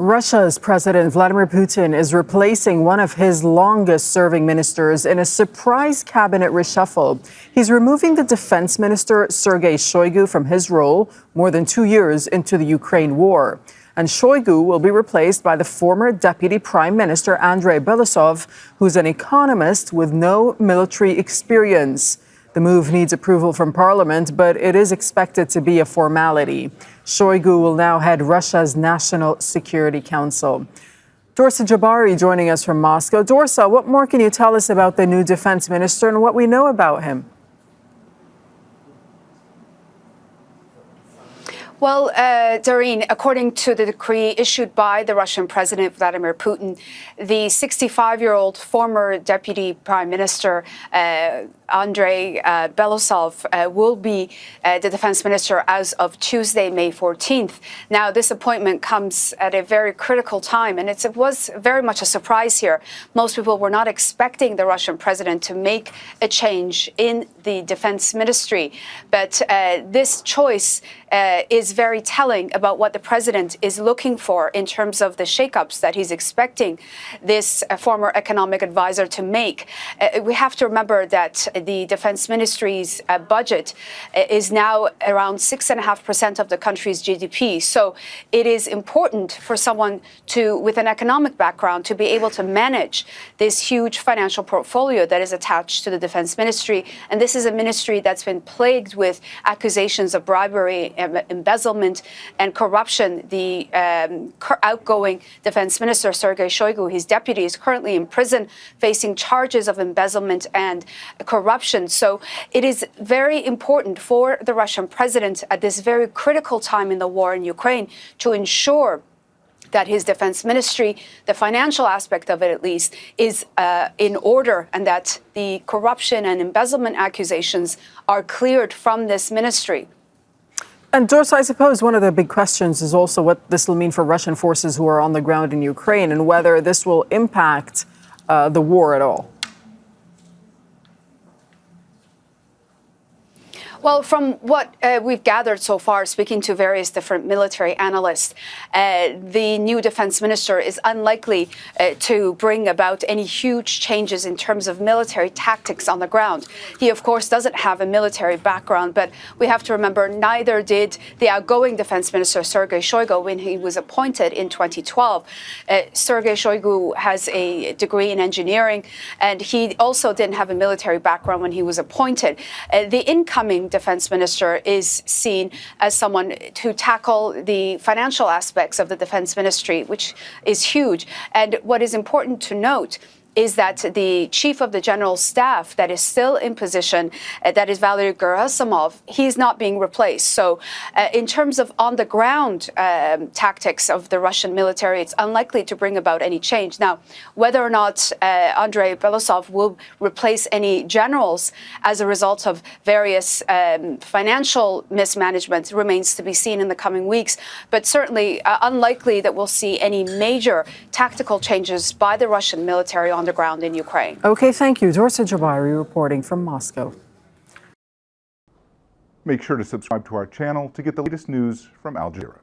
Russia's President Vladimir Putin is replacing one of his longest-serving ministers in a surprise cabinet reshuffle. He's removing the defense minister Sergei Shoigu from his role more than 2 years into the Ukraine war. And Shoigu will be replaced by the former deputy prime minister Andrei Belousov, who's an economist with no military experience. The move needs approval from parliament, but it is expected to be a formality. Shoigu will now head Russia's National Security Council. Dorsa Jabbari joining us from Moscow. Dorsa, what more can you tell us about the new defense minister and what we know about him? Well, Doreen, according to the decree issued by the Russian President Vladimir Putin, the 65-year-old former deputy prime minister Andrei Belousov will be the defense minister as of Tuesday, May 14th. Now, this appointment comes at a very critical time, and it was very much a surprise here. Most people were not expecting the Russian president to make a change in the defense ministry. But this choice is very telling about what the president is looking for in terms of the shakeups that he's expecting this former economic advisor to make. We have to remember that the defense ministry's budget is now around 6.5% of the country's GDP. So it is important for someone with an economic background to be able to manage this huge financial portfolio that is attached to the defense ministry. And this is a ministry that's been plagued with accusations of bribery, embezzlement, and corruption. The outgoing defense minister, Sergei Shoigu, his deputy, is currently in prison facing charges of embezzlement and corruption. So it is very important for the Russian president at this very critical time in the war in Ukraine to ensure that his defense ministry, the financial aspect of it at least, is in order, and that the corruption and embezzlement accusations are cleared from this ministry. And Dorsa, I suppose one of the big questions is also what this will mean for Russian forces who are on the ground in Ukraine and whether this will impact the war at all. Well, from what we've gathered so far, speaking to various different military analysts, the new defense minister is unlikely to bring about any huge changes in terms of military tactics on the ground. He, of course, doesn't have a military background, but we have to remember neither did the outgoing defense minister, Sergei Shoigu, when he was appointed in 2012. Sergei Shoigu has a degree in engineering, and he also didn't have a military background when he was appointed. The incoming defense minister is seen as someone to tackle the financial aspects of the defense ministry, which is huge. And what is important to note is that the chief of the general staff that is still in position, that is Valery Gerasimov, he's not being replaced. So in terms of on-the-ground tactics of the Russian military, it's unlikely to bring about any change. Now, whether or not Andrei Belousov will replace any generals as a result of various financial mismanagement remains to be seen in the coming weeks, but certainly unlikely that we'll see any major tactical changes by the Russian military on the ground in Ukraine. Okay, thank you. Dorsa Jabbari reporting from Moscow. Make sure to subscribe to our channel to get the latest news from Al Jazeera.